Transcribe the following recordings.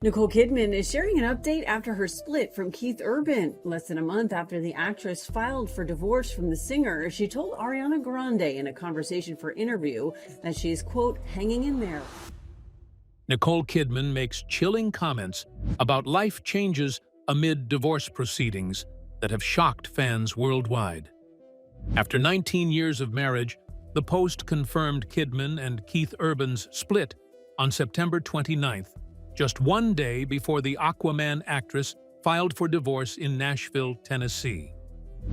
Nicole Kidman is sharing an update after her split from Keith Urban. Less than a month after the actress filed for divorce from the singer, she told Ariana Grande in a conversation for Interview that she's, quote, hanging in there. Nicole Kidman makes chilling comments about life changes amid divorce proceedings that have shocked fans worldwide. After 19 years of marriage, the Post confirmed Kidman and Keith Urban's split on September 29th, just one day before the Aquaman actress filed for divorce in Nashville, Tennessee.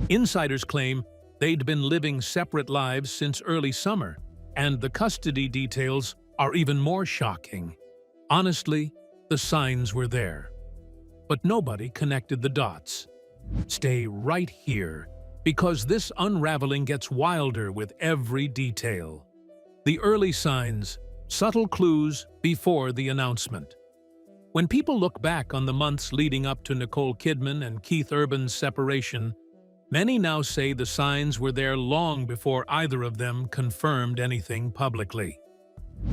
Insiders claim they'd been living separate lives since early summer, and the custody details are even more shocking. Honestly, the signs were there, but nobody connected the dots. Stay right here, because this unraveling gets wilder with every detail. The early signs, subtle clues before the announcement. When people look back on the months leading up to Nicole Kidman and Keith Urban's separation, many now say the signs were there long before either of them confirmed anything publicly.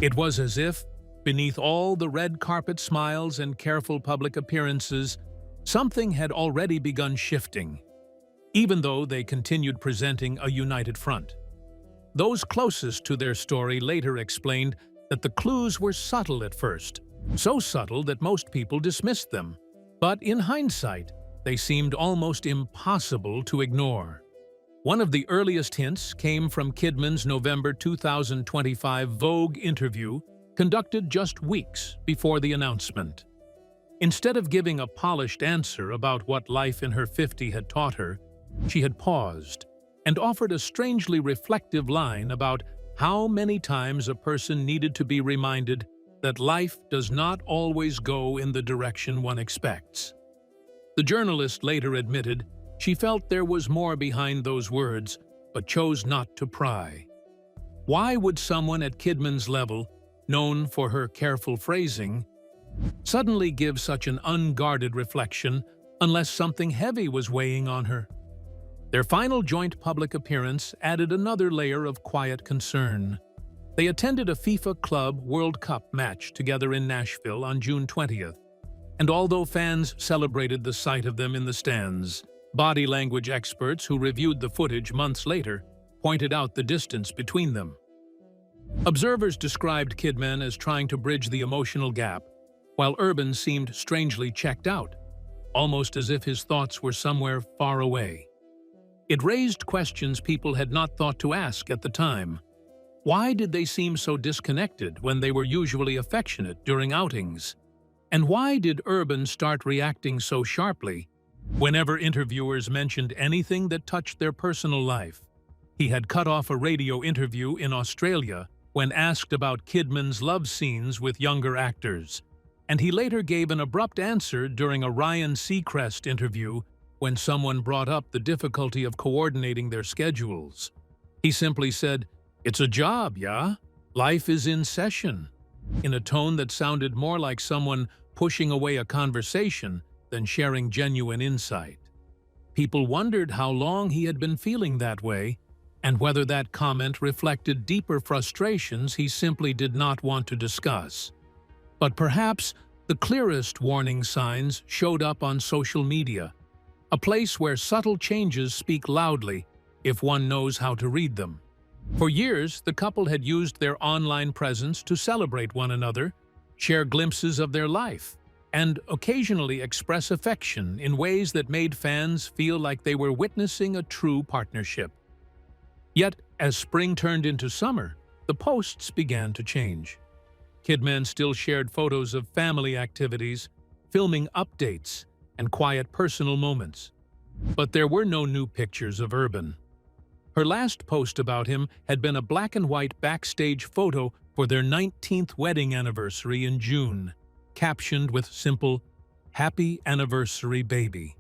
It was as if, beneath all the red carpet smiles and careful public appearances, something had already begun shifting, even though they continued presenting a united front. Those closest to their story later explained that the clues were subtle at first, so subtle that most people dismissed them. But in hindsight, they seemed almost impossible to ignore. One of the earliest hints came from Kidman's November 2025 Vogue interview, conducted just weeks before the announcement. Instead of giving a polished answer about what life in her 50s had taught her, she had paused and offered a strangely reflective line about how many times a person needed to be reminded that life does not always go in the direction one expects. The journalist later admitted she felt there was more behind those words, but chose not to pry. Why would someone at Kidman's level, known for her careful phrasing, suddenly give such an unguarded reflection unless something heavy was weighing on her? Their final joint public appearance added another layer of quiet concern. They attended a FIFA Club World Cup match together in Nashville on June 20th, and although fans celebrated the sight of them in the stands, body language experts who reviewed the footage months later pointed out the distance between them. Observers described Kidman as trying to bridge the emotional gap, while Urban seemed strangely checked out, almost as if his thoughts were somewhere far away. It raised questions people had not thought to ask at the time. Why did they seem so disconnected when they were usually affectionate during outings? And why did Urban start reacting so sharply whenever interviewers mentioned anything that touched their personal life? He had cut off a radio interview in Australia when asked about Kidman's love scenes with younger actors, and he later gave an abrupt answer during a Ryan Seacrest interview when someone brought up the difficulty of coordinating their schedules. He simply said, "It's a job, yeah? Life is in session," in a tone that sounded more like someone pushing away a conversation than sharing genuine insight. People wondered how long he had been feeling that way, and whether that comment reflected deeper frustrations he simply did not want to discuss. But perhaps the clearest warning signs showed up on social media, a place where subtle changes speak loudly if one knows how to read them. For years, the couple had used their online presence to celebrate one another, share glimpses of their life, and occasionally express affection in ways that made fans feel like they were witnessing a true partnership. Yet, as spring turned into summer, the posts began to change. Kidman still shared photos of family activities, filming updates, and quiet personal moments. But there were no new pictures of Urban. Her last post about him had been a black-and-white backstage photo for their 19th wedding anniversary in June, captioned with simple, "Happy Anniversary, Baby."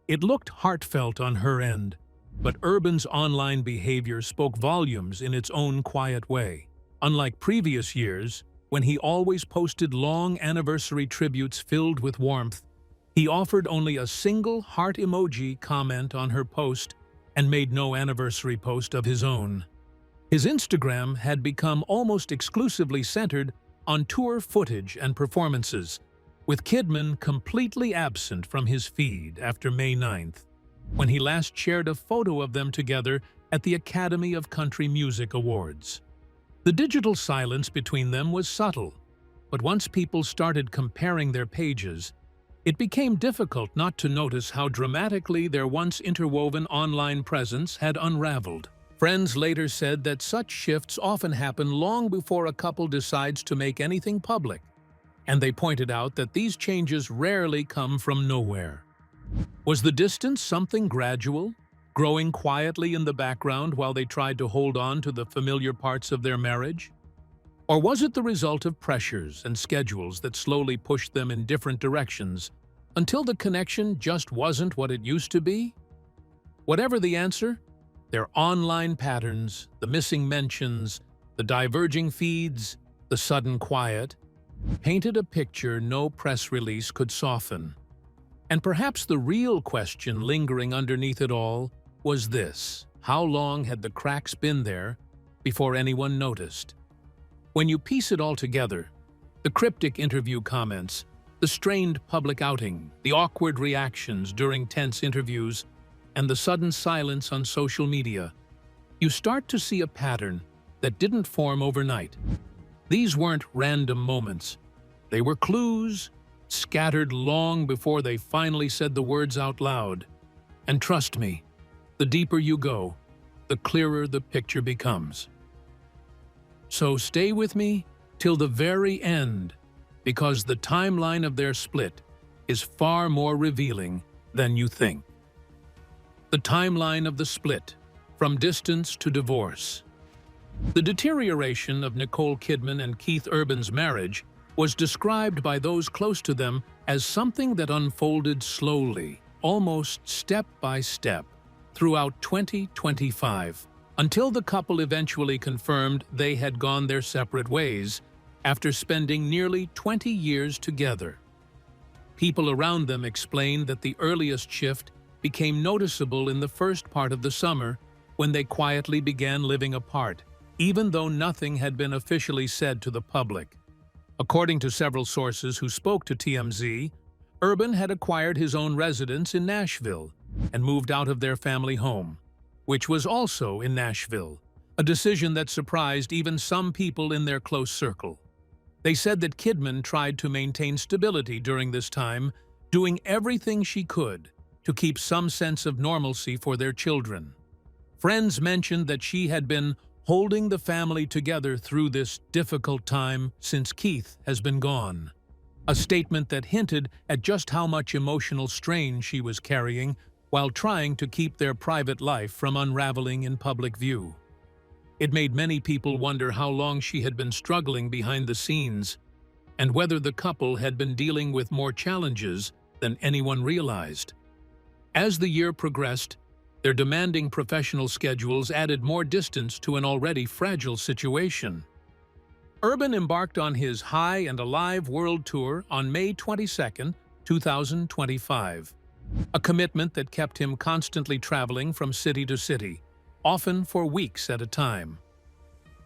It looked heartfelt on her end, but Urban's online behavior spoke volumes in its own quiet way. Unlike previous years, when he always posted long anniversary tributes filled with warmth, he offered only a single heart emoji comment on her post and made no anniversary post of his own. His Instagram had become almost exclusively centered on tour footage and performances, with Kidman completely absent from his feed after May 9th, when he last shared a photo of them together at the Academy of Country Music Awards. The digital silence between them was subtle, but once people started comparing their pages, it became difficult not to notice how dramatically their once interwoven online presence had unraveled. Friends later said that such shifts often happen long before a couple decides to make anything public, and they pointed out that these changes rarely come from nowhere. Was the distance something gradual, growing quietly in the background while they tried to hold on to the familiar parts of their marriage? Or was it the result of pressures and schedules that slowly pushed them in different directions until the connection just wasn't what it used to be? Whatever the answer, their online patterns, the missing mentions, the diverging feeds, the sudden quiet, painted a picture no press release could soften. And perhaps the real question lingering underneath it all was this: how long had the cracks been there before anyone noticed? When you piece it all together, the cryptic interview comments, the strained public outing, the awkward reactions during tense interviews, and the sudden silence on social media, you start to see a pattern that didn't form overnight. These weren't random moments. They were clues, scattered long before they finally said the words out loud. And trust me, the deeper you go, the clearer the picture becomes. So stay with me till the very end, because the timeline of their split is far more revealing than you think. The timeline of the split, from distance to divorce. The deterioration of Nicole Kidman and Keith Urban's marriage was described by those close to them as something that unfolded slowly, almost step by step, throughout 2025, until the couple eventually confirmed they had gone their separate ways after spending nearly 20 years together. People around them explained that the earliest shift became noticeable in the first part of the summer when they quietly began living apart, even though nothing had been officially said to the public. According to several sources who spoke to TMZ, Urban had acquired his own residence in Nashville and moved out of their family home, which was also in Nashville, a decision that surprised even some people in their close circle. They said that Kidman tried to maintain stability during this time, doing everything she could to keep some sense of normalcy for their children. Friends mentioned that she had been holding the family together through this difficult time since Keith has been gone, a statement that hinted at just how much emotional strain she was carrying while trying to keep their private life from unraveling in public view. It made many people wonder how long she had been struggling behind the scenes and whether the couple had been dealing with more challenges than anyone realized. As the year progressed, their demanding professional schedules added more distance to an already fragile situation. Urban embarked on his High and Alive World Tour on May 22, 2025, a commitment that kept him constantly traveling from city to city, often for weeks at a time.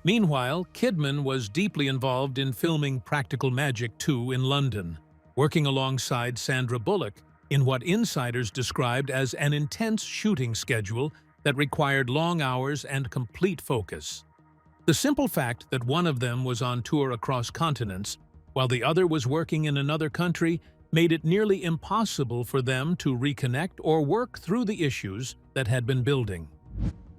Meanwhile, Kidman was deeply involved in filming Practical Magic 2 in London, working alongside Sandra Bullock in what insiders described as an intense shooting schedule that required long hours and complete focus. The simple fact that one of them was on tour across continents, while the other was working in another country, made it nearly impossible for them to reconnect or work through the issues that had been building.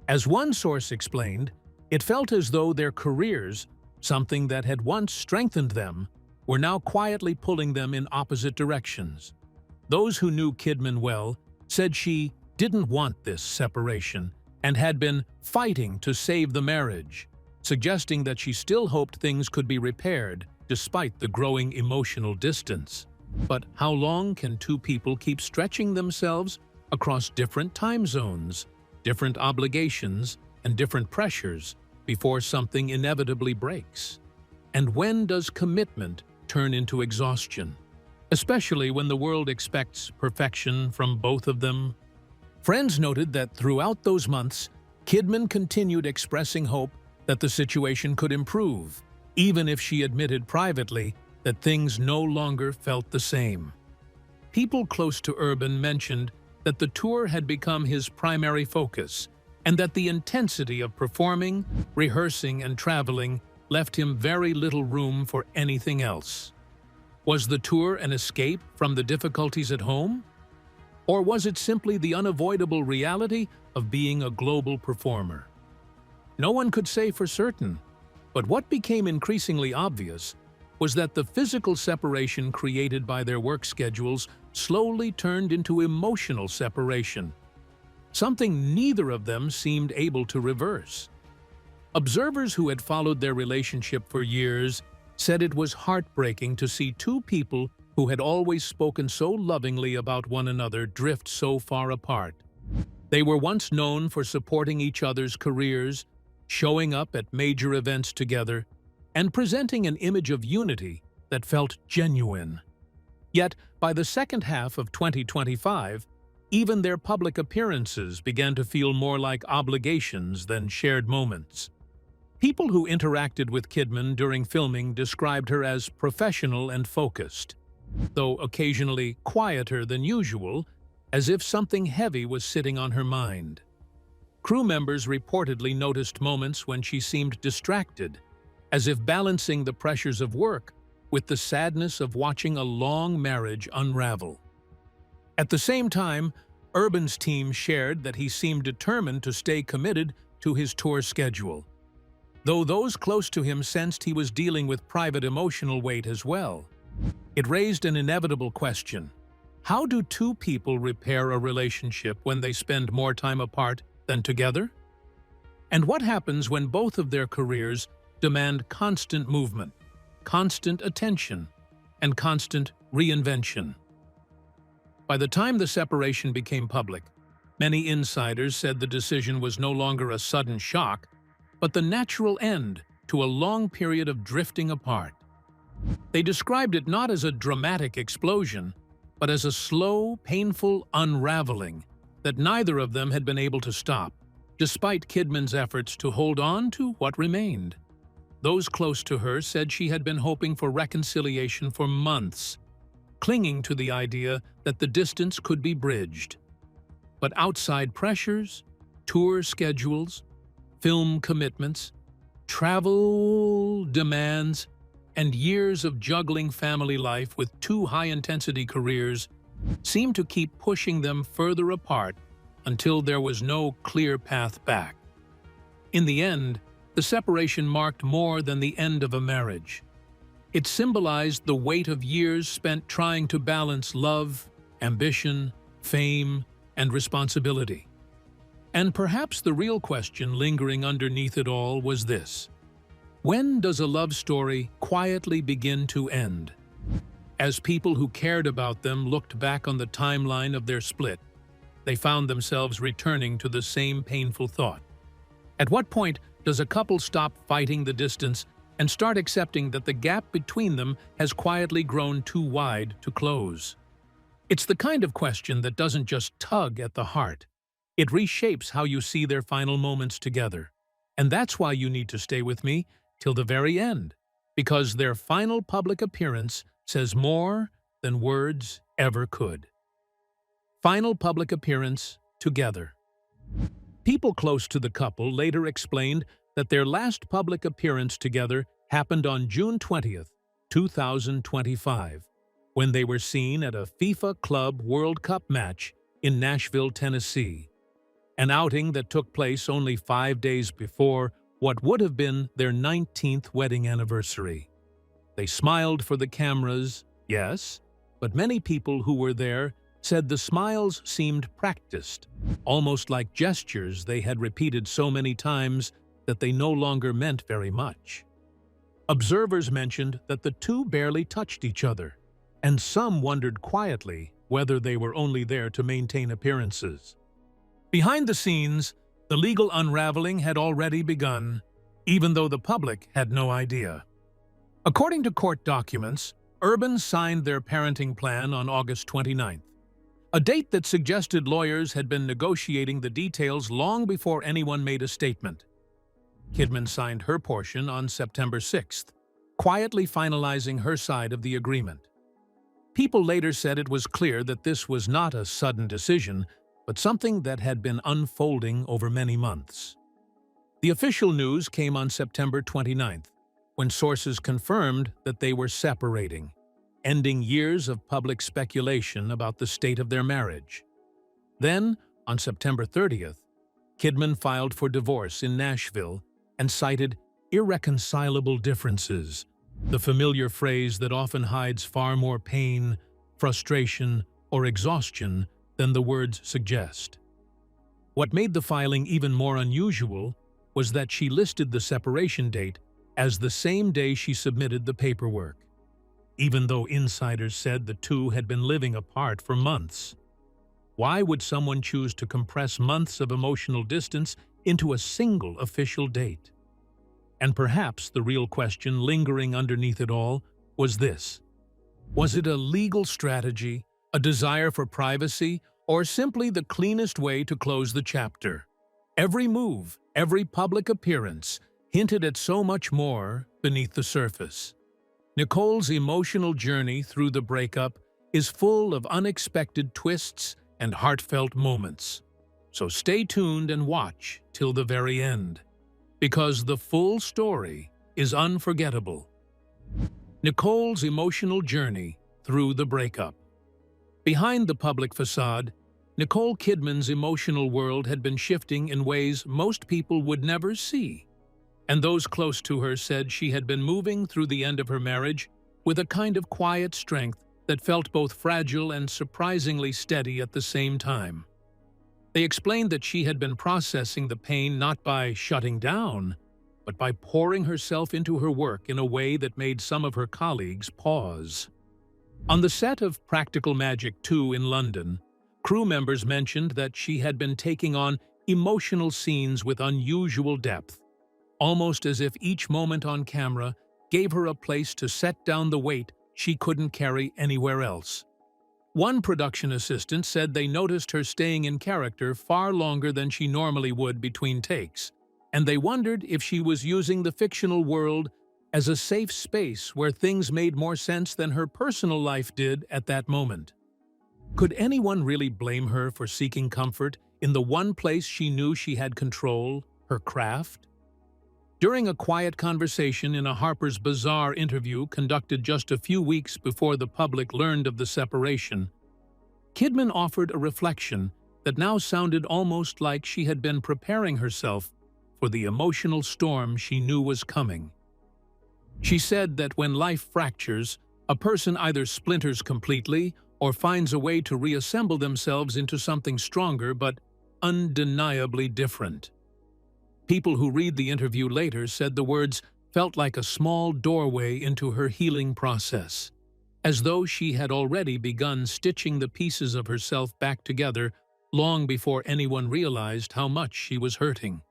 As one source explained, it felt as though their careers, something that had once strengthened them, were now quietly pulling them in opposite directions. Those who knew Kidman well said she didn't want this separation and had been fighting to save the marriage, suggesting that she still hoped things could be repaired despite the growing emotional distance. But how long can two people keep stretching themselves across different time zones, different obligations, and different pressures before something inevitably breaks? And when does commitment turn into exhaustion, especially when the world expects perfection from both of them? Friends noted that throughout those months, Kidman continued expressing hope that the situation could improve, even if she admitted privately that things no longer felt the same. People close to Urban mentioned that the tour had become his primary focus and that the intensity of performing, rehearsing, and traveling left him very little room for anything else. Was the tour an escape from the difficulties at home? Or was it simply the unavoidable reality of being a global performer? No one could say for certain, but what became increasingly obvious was that the physical separation created by their work schedules slowly turned into emotional separation, something neither of them seemed able to reverse. Observers who had followed their relationship for years said it was heartbreaking to see two people who had always spoken so lovingly about one another drift so far apart. They were once known for supporting each other's careers, showing up at major events together, and presenting an image of unity that felt genuine. Yet, by the second half of 2025, even their public appearances began to feel more like obligations than shared moments. People who interacted with Kidman during filming described her as professional and focused, though occasionally quieter than usual, as if something heavy was sitting on her mind. Crew members reportedly noticed moments when she seemed distracted, as if balancing the pressures of work with the sadness of watching a long marriage unravel. At the same time, Urban's team shared that he seemed determined to stay committed to his tour schedule, though those close to him sensed he was dealing with private emotional weight as well. It raised an inevitable question. How do two people repair a relationship when they spend more time apart than together? And what happens when both of their careers demand constant movement, constant attention, and constant reinvention? By the time the separation became public, many insiders said the decision was no longer a sudden shock, but the natural end to a long period of drifting apart. They described it not as a dramatic explosion, but as a slow, painful unraveling that neither of them had been able to stop, despite Kidman's efforts to hold on to what remained. Those close to her said she had been hoping for reconciliation for months, clinging to the idea that the distance could be bridged. But outside pressures, tour schedules, film commitments, travel demands, and years of juggling family life with two high-intensity careers seemed to keep pushing them further apart until there was no clear path back. In the end, the separation marked more than the end of a marriage. It symbolized the weight of years spent trying to balance love, ambition, fame, and responsibility. And perhaps the real question lingering underneath it all was this: when does a love story quietly begin to end? As people who cared about them looked back on the timeline of their split, they found themselves returning to the same painful thought. At what point does a couple stop fighting the distance and start accepting that the gap between them has quietly grown too wide to close? It's the kind of question that doesn't just tug at the heart. It reshapes how you see their final moments together. And that's why you need to stay with me till the very end, because their final public appearance says more than words ever could. Final public appearance together. People close to the couple later explained that their last public appearance together happened on June 20th, 2025, when they were seen at a FIFA Club World Cup match in Nashville, Tennessee, an outing that took place only 5 days before what would have been their 19th wedding anniversary. They smiled for the cameras, yes, but many people who were there said the smiles seemed practiced, almost like gestures they had repeated so many times that they no longer meant very much. Observers mentioned that the two barely touched each other, and some wondered quietly whether they were only there to maintain appearances. Behind the scenes, the legal unraveling had already begun, even though the public had no idea. According to court documents, Urban signed their parenting plan on August 29th, a date that suggested lawyers had been negotiating the details long before anyone made a statement. Kidman signed her portion on September 6th, quietly finalizing her side of the agreement. People later said it was clear that this was not a sudden decision, but something that had been unfolding over many months. The official news came on September 29th, when sources confirmed that they were separating, ending years of public speculation about the state of their marriage. Then, on September 30th, Kidman filed for divorce in Nashville and cited irreconcilable differences, the familiar phrase that often hides far more pain, frustration, or exhaustion than the words suggest. What made the filing even more unusual was that she listed the separation date as the same day she submitted the paperwork, even though insiders said the two had been living apart for months. Why would someone choose to compress months of emotional distance into a single official date? And perhaps the real question lingering underneath it all was this: was it a legal strategy, a desire for privacy, or simply the cleanest way to close the chapter? Every move, every public appearance, hinted at so much more beneath the surface. Nicole's emotional journey through the breakup is full of unexpected twists and heartfelt moments. So stay tuned and watch till the very end, because the full story is unforgettable. Nicole's emotional journey through the breakup. Behind the public facade, Nicole Kidman's emotional world had been shifting in ways most people would never see. And those close to her said she had been moving through the end of her marriage with a kind of quiet strength that felt both fragile and surprisingly steady at the same time. They explained that she had been processing the pain not by shutting down, but by pouring herself into her work in a way that made some of her colleagues pause. On the set of Practical Magic 2 in London, crew members mentioned that she had been taking on emotional scenes with unusual depth, almost as if each moment on camera gave her a place to set down the weight she couldn't carry anywhere else. One production assistant said they noticed her staying in character far longer than she normally would between takes, and they wondered if she was using the fictional world as a safe space where things made more sense than her personal life did at that moment. Could anyone really blame her for seeking comfort in the one place she knew she had control, her craft? During a quiet conversation in a Harper's Bazaar interview conducted just a few weeks before the public learned of the separation, Kidman offered a reflection that now sounded almost like she had been preparing herself for the emotional storm she knew was coming. She said that when life fractures, a person either splinters completely or finds a way to reassemble themselves into something stronger but undeniably different. People who read the interview later said the words felt like a small doorway into her healing process, as though she had already begun stitching the pieces of herself back together long before anyone realized how much she was hurting.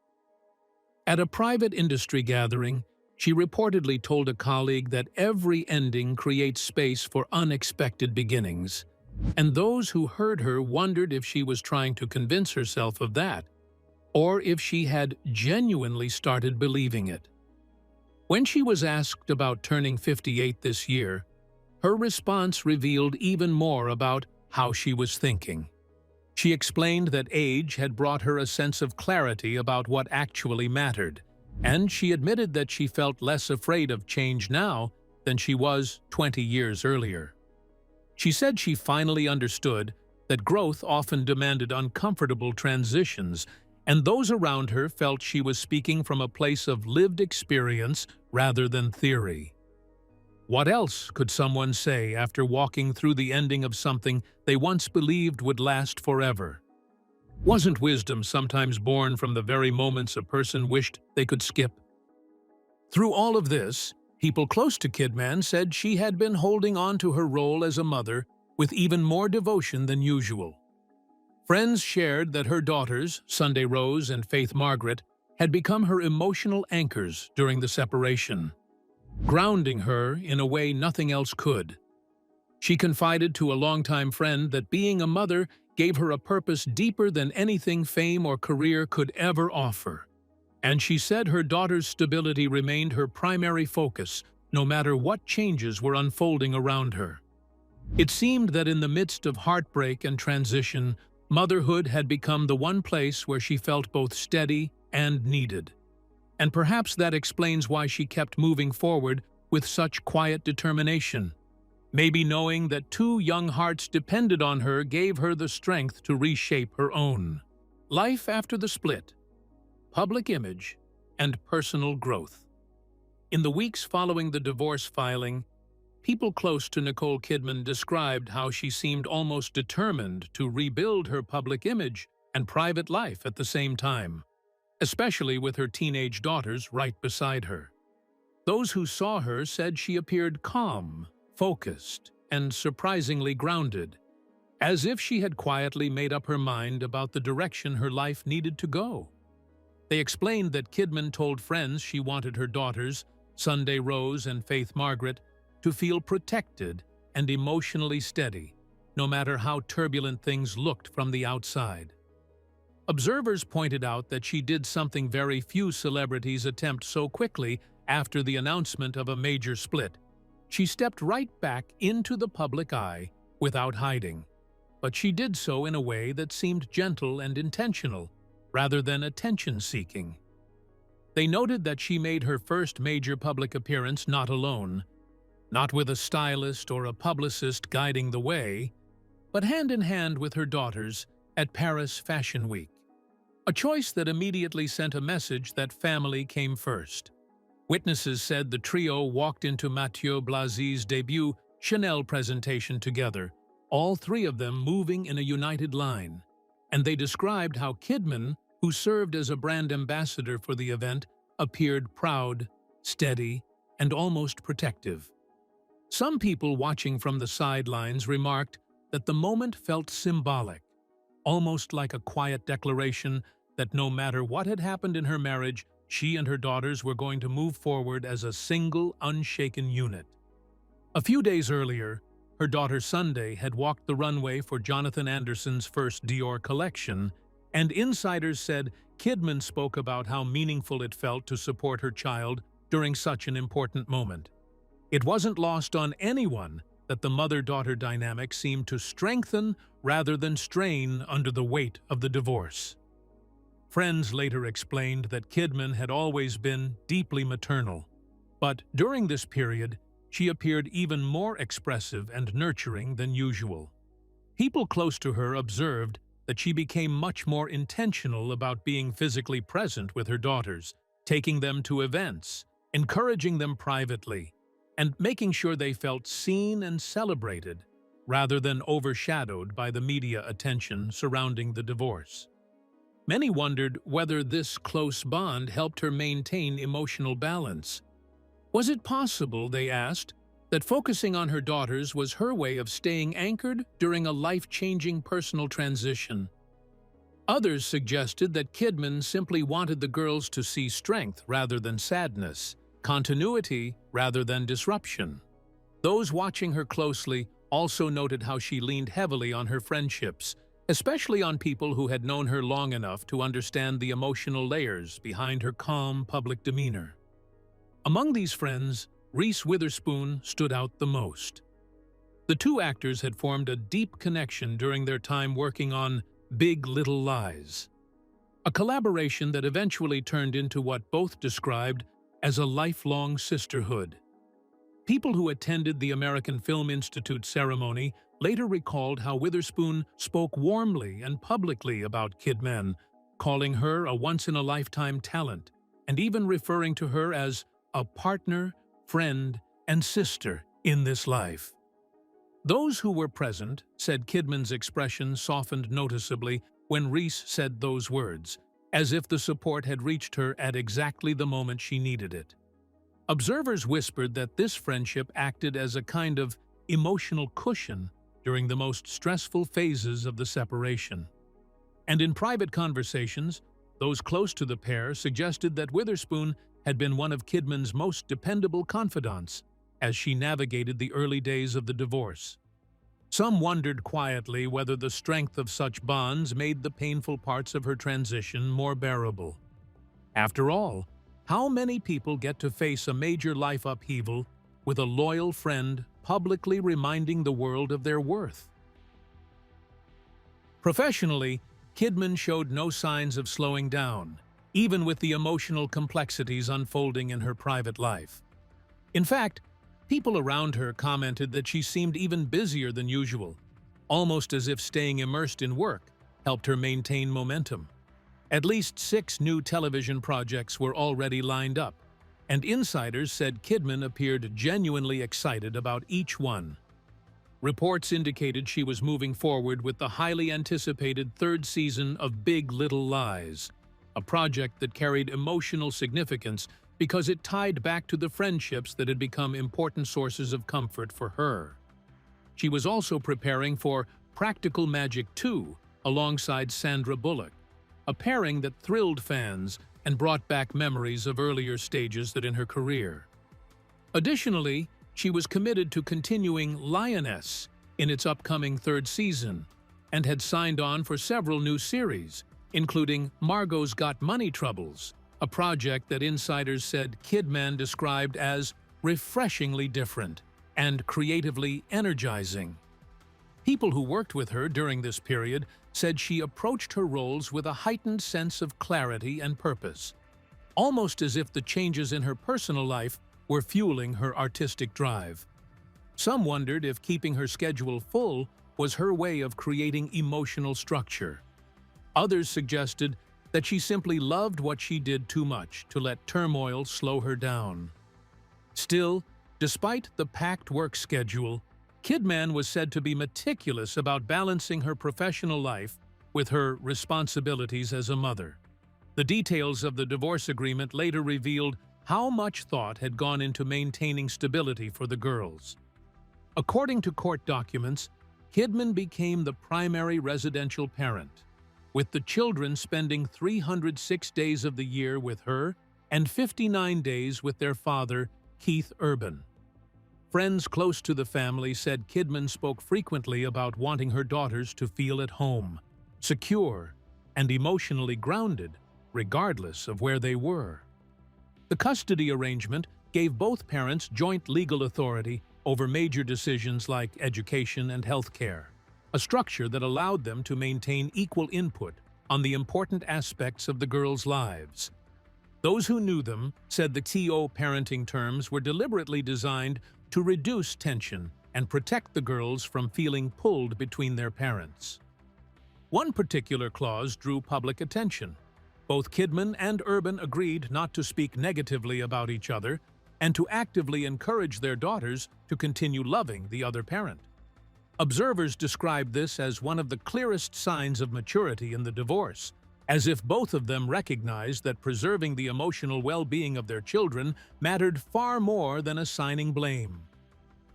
At a private industry gathering, she reportedly told a colleague that every ending creates space for unexpected beginnings, and those who heard her wondered if she was trying to convince herself of that, or if she had genuinely started believing it. When she was asked about turning 58 this year, her response revealed even more about how she was thinking. She explained that age had brought her a sense of clarity about what actually mattered, and she admitted that she felt less afraid of change now than she was 20 years earlier. She said she finally understood that growth often demanded uncomfortable transitions, and those around her felt she was speaking from a place of lived experience rather than theory. What else could someone say after walking through the ending of something they once believed would last forever? Wasn't wisdom sometimes born from the very moments a person wished they could skip? Through all of this, people close to Kidman said she had been holding on to her role as a mother with even more devotion than usual. Friends shared that her daughters, Sunday Rose and Faith Margaret, had become her emotional anchors during the separation, grounding her in a way nothing else could. She confided to a longtime friend that being a mother gave her a purpose deeper than anything fame or career could ever offer. And she said her daughter's stability remained her primary focus, no matter what changes were unfolding around her. It seemed that in the midst of heartbreak and transition, motherhood had become the one place where she felt both steady and needed. And perhaps that explains why she kept moving forward with such quiet determination. Maybe knowing that two young hearts depended on her gave her the strength to reshape her own. Life after the split, public image, and personal growth. In the weeks following the divorce filing, people close to Nicole Kidman described how she seemed almost determined to rebuild her public image and private life at the same time, especially with her teenage daughters right beside her. Those who saw her said she appeared calm, focused, and surprisingly grounded, as if she had quietly made up her mind about the direction her life needed to go. They explained that Kidman told friends she wanted her daughters, Sunday Rose and Faith Margaret, to feel protected and emotionally steady, no matter how turbulent things looked from the outside. Observers pointed out that she did something very few celebrities attempt so quickly after the announcement of a major split. She stepped right back into the public eye without hiding, but she did so in a way that seemed gentle and intentional, rather than attention-seeking. They noted that she made her first major public appearance not alone, not with a stylist or a publicist guiding the way, but hand-in-hand with her daughters at Paris Fashion Week. A choice that immediately sent a message that family came first. Witnesses said the trio walked into Mathieu Blasy's debut Chanel presentation together, all three of them moving in a united line. And they described how Kidman, who served as a brand ambassador for the event, appeared proud, steady, and almost protective. Some people watching from the sidelines remarked that the moment felt symbolic, almost like a quiet declaration that no matter what had happened in her marriage, she and her daughters were going to move forward as a single, unshaken unit. A few days earlier, her daughter Sunday had walked the runway for Jonathan Anderson's first Dior collection, and insiders said Kidman spoke about how meaningful it felt to support her child during such an important moment. It wasn't lost on anyone that the mother-daughter dynamic seemed to strengthen rather than strain under the weight of the divorce. Friends later explained that Kidman had always been deeply maternal, but during this period, she appeared even more expressive and nurturing than usual. People close to her observed that she became much more intentional about being physically present with her daughters, taking them to events, encouraging them privately, and making sure they felt seen and celebrated, rather than overshadowed by the media attention surrounding the divorce. Many wondered whether this close bond helped her maintain emotional balance. Was it possible, they asked, that focusing on her daughters was her way of staying anchored during a life-changing personal transition? Others suggested that Kidman simply wanted the girls to see strength rather than sadness, continuity rather than disruption. Those watching her closely also noted how she leaned heavily on her friendships, especially on people who had known her long enough to understand the emotional layers behind her calm public demeanor. Among these friends, Reese Witherspoon stood out the most. The two actors had formed a deep connection during their time working on Big Little Lies, a collaboration that eventually turned into what both described as a lifelong sisterhood. People who attended the American Film Institute ceremony later recalled how Witherspoon spoke warmly and publicly about Kidman, calling her a once-in-a-lifetime talent, and even referring to her as a partner, friend, and sister in this life. Those who were present said Kidman's expression softened noticeably when Reese said those words, as if the support had reached her at exactly the moment she needed it. Observers whispered that this friendship acted as a kind of emotional cushion during the most stressful phases of the separation. And in private conversations, those close to the pair suggested that Witherspoon had been one of Kidman's most dependable confidants as she navigated the early days of the divorce. Some wondered quietly whether the strength of such bonds made the painful parts of her transition more bearable. After all, how many people get to face a major life upheaval with a loyal friend publicly reminding the world of their worth. Professionally, Kidman showed no signs of slowing down, even with the emotional complexities unfolding in her private life. In fact, people around her commented that she seemed even busier than usual, almost as if staying immersed in work helped her maintain momentum. At least 6 new television projects were already lined up, and insiders said Kidman appeared genuinely excited about each one. Reports indicated she was moving forward with the highly anticipated 3rd season of Big Little Lies, a project that carried emotional significance because it tied back to the friendships that had become important sources of comfort for her. She was also preparing for Practical Magic 2 alongside Sandra Bullock, a pairing that thrilled fans and brought back memories of earlier stages in her career. Additionally, she was committed to continuing Lioness in its upcoming 3rd season and had signed on for several new series, including Margot's Got Money Troubles, a project that insiders said Kidman described as refreshingly different and creatively energizing. People who worked with her during this period said she approached her roles with a heightened sense of clarity and purpose, almost as if the changes in her personal life were fueling her artistic drive. Some wondered if keeping her schedule full was her way of creating emotional structure. Others suggested that she simply loved what she did too much to let turmoil slow her down. Still, despite the packed work schedule, Kidman was said to be meticulous about balancing her professional life with her responsibilities as a mother. The details of the divorce agreement later revealed how much thought had gone into maintaining stability for the girls. According to court documents, Kidman became the primary residential parent, with the children spending 306 days of the year with her and 59 days with their father, Keith Urban. Friends close to the family said Kidman spoke frequently about wanting her daughters to feel at home, secure, and emotionally grounded, regardless of where they were. The custody arrangement gave both parents joint legal authority over major decisions like education and health care, a structure that allowed them to maintain equal input on the important aspects of the girls' lives. Those who knew them said the TO parenting terms were deliberately designed to reduce tension and protect the girls from feeling pulled between their parents. One particular clause drew public attention. Both Kidman and Urban agreed not to speak negatively about each other and to actively encourage their daughters to continue loving the other parent. Observers described this as one of the clearest signs of maturity in the divorce, as if both of them recognized that preserving the emotional well-being of their children mattered far more than assigning blame.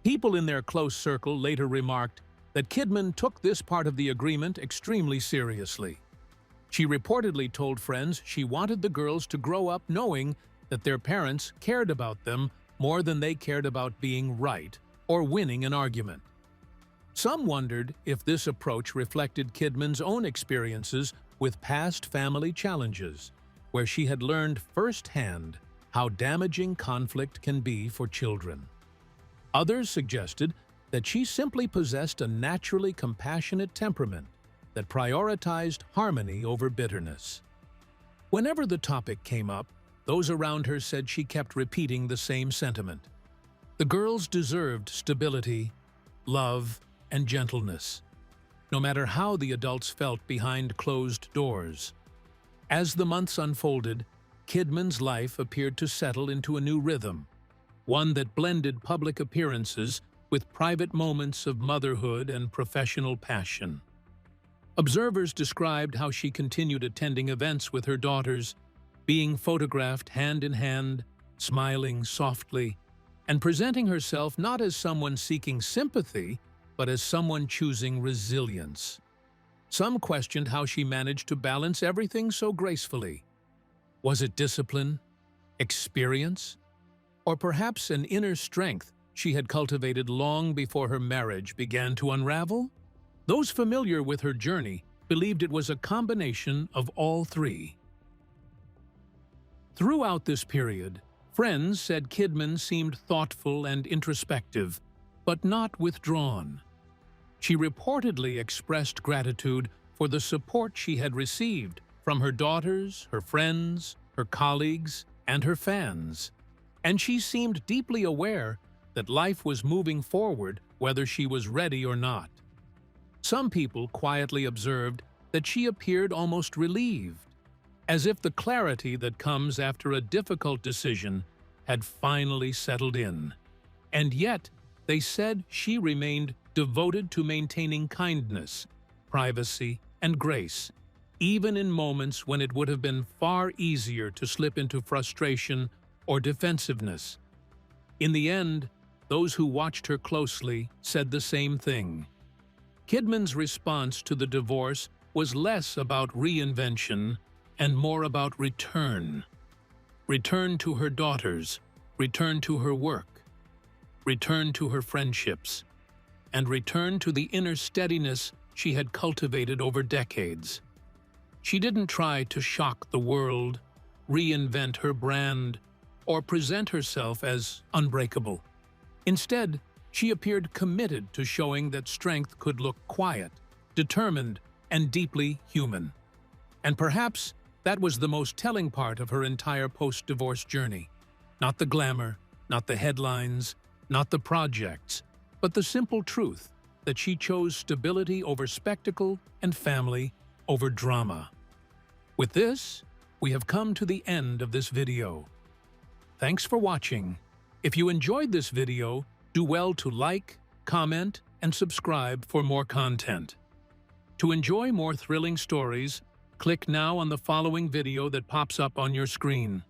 People in their close circle later remarked that Kidman took this part of the agreement extremely seriously. She reportedly told friends she wanted the girls to grow up knowing that their parents cared about them more than they cared about being right or winning an argument. Some wondered if this approach reflected Kidman's own experiences with past family challenges, where she had learned firsthand how damaging conflict can be for children. Others suggested that she simply possessed a naturally compassionate temperament that prioritized harmony over bitterness. Whenever the topic came up, those around her said she kept repeating the same sentiment. The girls deserved stability, love, and gentleness, no matter how the adults felt behind closed doors. As the months unfolded, Kidman's life appeared to settle into a new rhythm, one that blended public appearances with private moments of motherhood and professional passion. Observers described how she continued attending events with her daughters, being photographed hand in hand, smiling softly, and presenting herself not as someone seeking sympathy, but as someone choosing resilience. Some questioned how she managed to balance everything so gracefully. Was it discipline, experience, or perhaps an inner strength she had cultivated long before her marriage began to unravel? Those familiar with her journey believed it was a combination of all three. Throughout this period, Friends said Kidman seemed thoughtful and introspective, but not withdrawn. She reportedly expressed gratitude for the support she had received from her daughters, her friends, her colleagues, and her fans. And she seemed deeply aware that life was moving forward whether she was ready or not. Some people quietly observed that she appeared almost relieved, as if the clarity that comes after a difficult decision had finally settled in. And yet, they said she remained devoted to maintaining kindness, privacy, and grace, even in moments when it would have been far easier to slip into frustration or defensiveness. In the end, those who watched her closely said the same thing. Kidman's response to the divorce was less about reinvention and more about return. Return to her daughters, return to her work, return to her friendships, and return to the inner steadiness she had cultivated over decades. She didn't try to shock the world, reinvent her brand, or present herself as unbreakable. Instead, she appeared committed to showing that strength could look quiet, determined, and deeply human. And perhaps that was the most telling part of her entire post-divorce journey. Not the glamour, not the headlines, not the projects, but the simple truth that she chose stability over spectacle and family over drama. With this, we have come to the end of this video. Thanks for watching. If you enjoyed this video, do well to like, comment, and subscribe for more content. To enjoy more thrilling stories, click now on the following video that pops up on your screen.